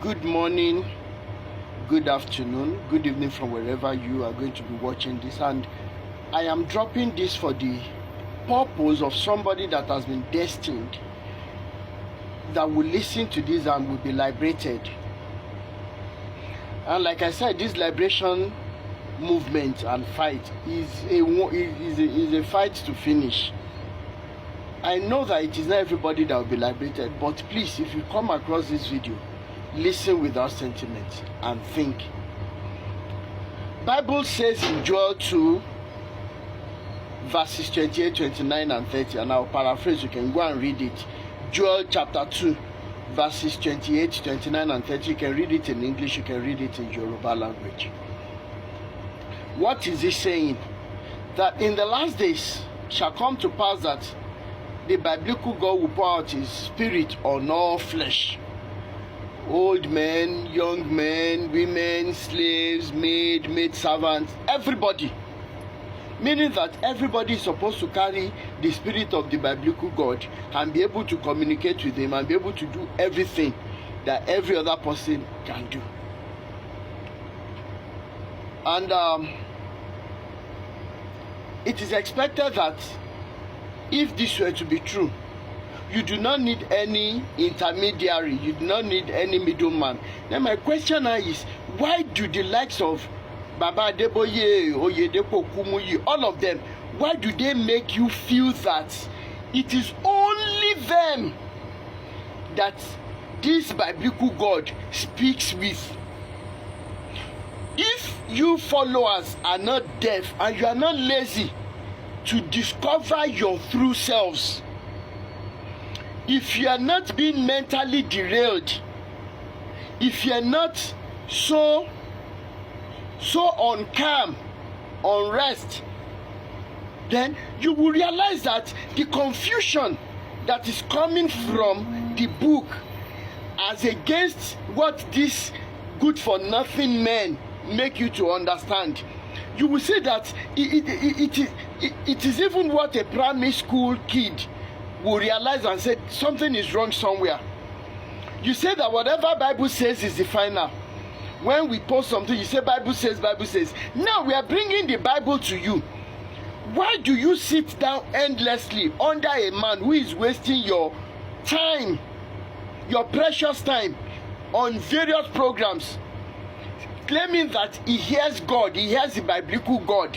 Good morning, good afternoon, good evening from wherever you are going to be watching this. And I am dropping this for the purpose of somebody that has been destined, that will listen to this and will be liberated. And like I said, this liberation movement and fight is a fight to finish. I know that it is not everybody that will be liberated, but please, if you come across this video, listen without sentiment and think. Bible says in Joel 2 verses 28, 29 and 30, and I'll paraphrase, you can go and read it. Joel chapter 2 verses 28, 29 and 30. You can read it in English, you can read it in Yoruba language. What is he saying? That in the last days shall come to pass that the biblical God will pour out his spirit on all flesh. Old men, young men, women, slaves, maid servants, everybody. Meaning that everybody is supposed to carry the spirit of the biblical God and be able to communicate with him and be able to do everything that every other person can do. And it is expected that if this were to be true, you do not need any intermediary, you do not need any middleman. Then my question now is, why do the likes of Baba Adeboye, Oyedepo, Kumuyi, all of them, why do they make you feel that it is only them that this biblical God speaks with? If you followers are not deaf and you are not lazy to discover your true selves, if you are not being mentally derailed, if you are not so uncalm, unrest, then you will realize that the confusion that is coming from the book as against what these good for nothing men make you to understand, you will see that it is even what a primary school kid will realize and say something is wrong somewhere. You say that whatever Bible says is the final. When we post something, you say Bible says, Bible says. Now we are bringing the Bible to you. Why do you sit down endlessly under a man who is wasting your time, your precious time, on various programs, claiming that he hears God, he hears the biblical God,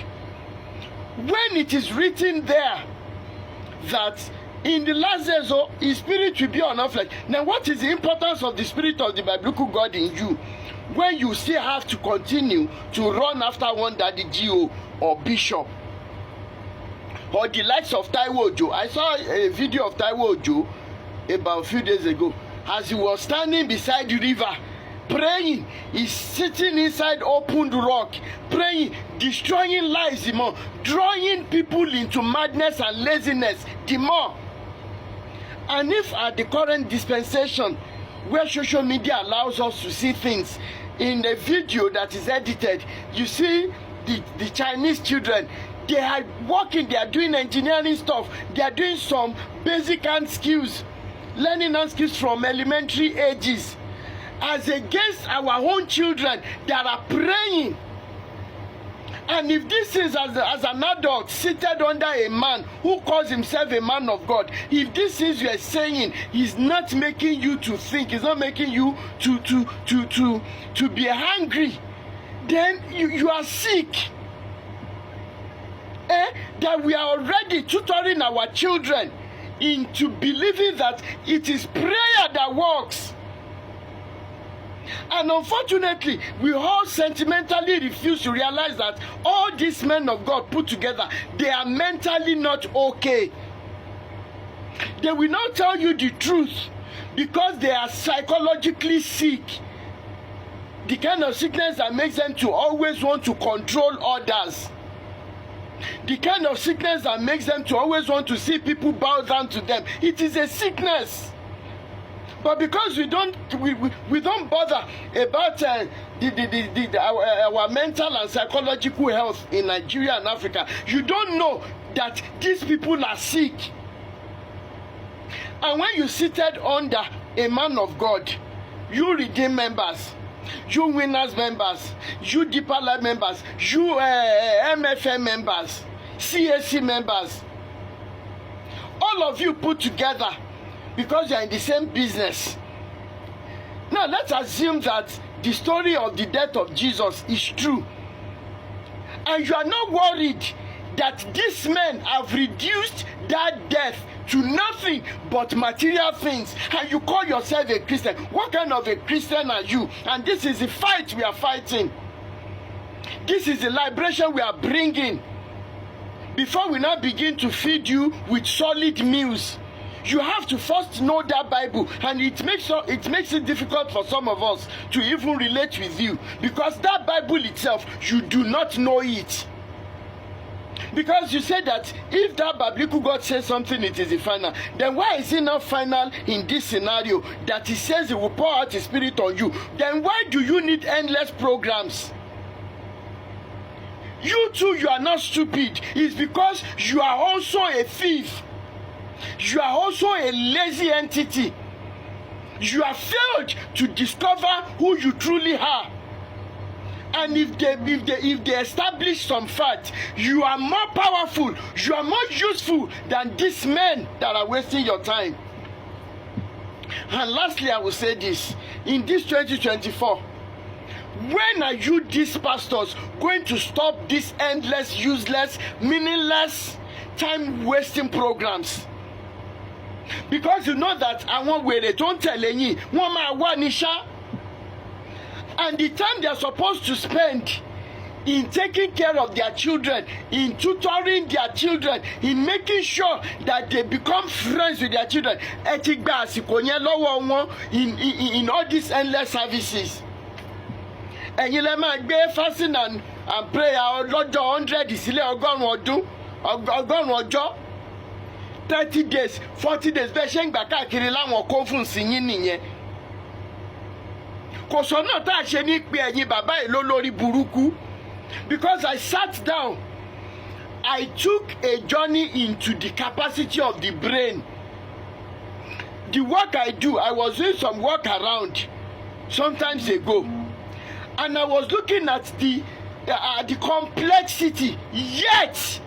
when it is written there that in the last days, his spirit will be on our flesh? Now, what is the importance of the spirit of the biblical God in you when you still have to continue to run after one daddy GO or bishop or the likes of Taiwo Ojo? I saw a video of Taiwo Ojo about a few days ago as he was standing beside the river praying. He's sitting inside open rock praying, destroying lives the more, drawing people into madness and laziness the more. And if at the current dispensation, where social media allows us to see things in a video that is edited, you see the Chinese children, they are working, they are doing engineering stuff, they are doing some basic hand skills, learning hand skills from elementary ages, as against our own children that are praying. And if this is as an adult seated under a man who calls himself a man of God, if this is you are saying is not making you to think, is not making you to be hungry, then you are sick. That we are already tutoring our children into believing that it is prayer that works. And unfortunately, we all sentimentally refuse to realize that all these men of God put together, they are mentally not okay. They will not tell you the truth because they are psychologically sick. The kind of sickness that makes them to always want to control others. The kind of sickness that makes them to always want to see people bow down to them. It is a sickness. But because we don't bother about our mental and psychological health in Nigeria and Africa, you don't know that these people are sick. And when you seated under a man of God, you Redeem members, you Winners members, you Deeper Life members, you MFM members, CAC members, all of you put together, because you are in the same business. Now let's assume that the story of the death of Jesus is true, and you are not worried that these men have reduced that death to nothing but material things, and you call yourself a Christian. What kind of a Christian are you? And this is the fight we are fighting. This is the liberation we are bringing. Before we now begin to feed you with solid meals, you have to first know that Bible, and it makes it difficult for some of us to even relate with you, because that Bible itself, you do not know it. Because you say that if that biblical God says something, it is the final. Then why is it not final in this scenario that he says he will pour out his spirit on you? Then why do you need endless programs? You too, you are not stupid. It's because you are also a thief. You are also a lazy entity. You have failed to discover who you truly are. And if they establish some fact, you are more powerful, you are more useful than these men that are wasting your time. And lastly, I will say this: in this 2024, when are you, these pastors, going to stop these endless, useless, meaningless, time-wasting programs? Because you know that àwọn wèrè tó ń tẹ̀lé yín wọ́n máa wà ní ṣá. And the time they are supposed to spend in taking care of their children, in tutoring their children, in making sure that they become friends with their children, ẹ ti gba àsìkò yẹn lọ́wọ́ wọn in all these endless services. Ẹ̀yin lẹ máa gbé fasting and prayer lọ́jọ́ 100 sílẹ̀ ọgọ́rùn-ún ọjọ́ 30 days 40 days bẹ́ẹ̀ ṣe ń gbà káàkiri láwọn conference yín nìyẹn. Kò sọ́nà tá a ṣe ní pé ẹ̀yin bàbá yìí ló lórí burúkú. Because I sat down, I took a journey into the capacity of the brain. The work I do, I was doing some work around sometimes ago, and I was looking at the complexity, yet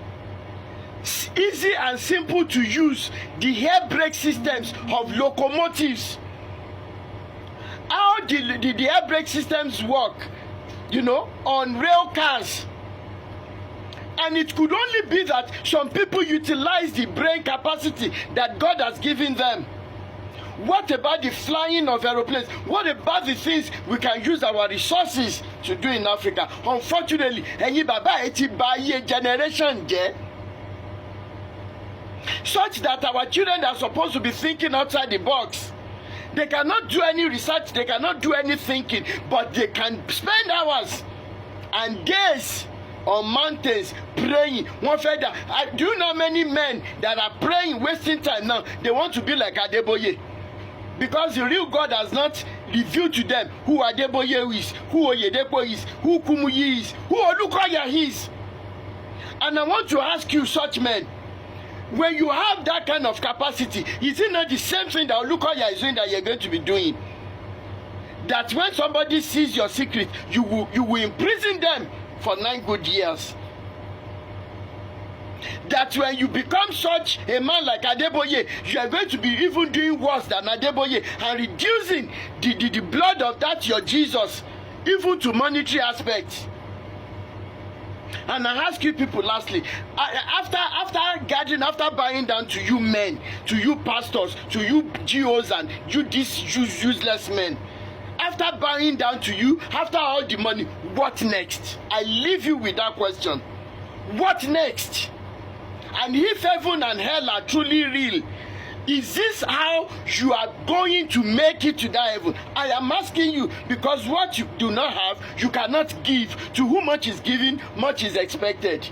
easy and simple to use, the air brake systems of locomotives. How the air brake systems work, you know, on rail cars. And it could only be that some people utilize the brain capacity that God has given them. What about the flying of aeroplanes? What about the things we can use our resources to do in Africa? Unfortunately, ẹ̀yin bàbá ẹ ti bà ayé generation jẹ́, such that our children are supposed to be thinking outside the box. They cannot do any research, they cannot do any thinking, but they can spend hours and days on mountains praying. One feather. Do you know many men that are praying, wasting time now? They want to be like Adeboye, because the real God has not revealed to them who Adeboye is, who Oyedepo is, who Kumuyi is, who Olukoya is. And I want to ask you, such men, when you have that kind of capacity, is it not the same thing that Olukoya is doing that you're going to be doing? That when somebody sees your secret, you will imprison them for 9 good years. That when you become such a man like Adeboye, you are going to be even doing worse than Adeboye and reducing the blood of that your Jesus even to monetary aspects. And I ask you people lastly, after gathering, after buying down to you men, to you pastors, to you GOs and you these useless men, after buying down to you, after all the money, what next? I leave you with that question. What next? And if heaven and hell are truly real, is this how you are going to make it to that heaven? I am asking you, because what you do not have, you cannot give. To whom much is given, much is expected.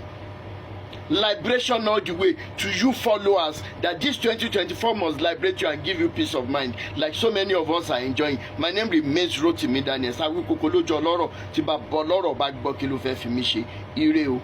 Liberation all the way to you followers, that this 2024 must liberate you and give you peace of mind, like so many of us are enjoying. My name remains Rotimi Daniels. Awi kokolojo lọ́rọ̀ tí bá bọ́ lọ́rọ̀ bá gbọ́ kí ló fẹ́ fi mí ṣe. Ire o.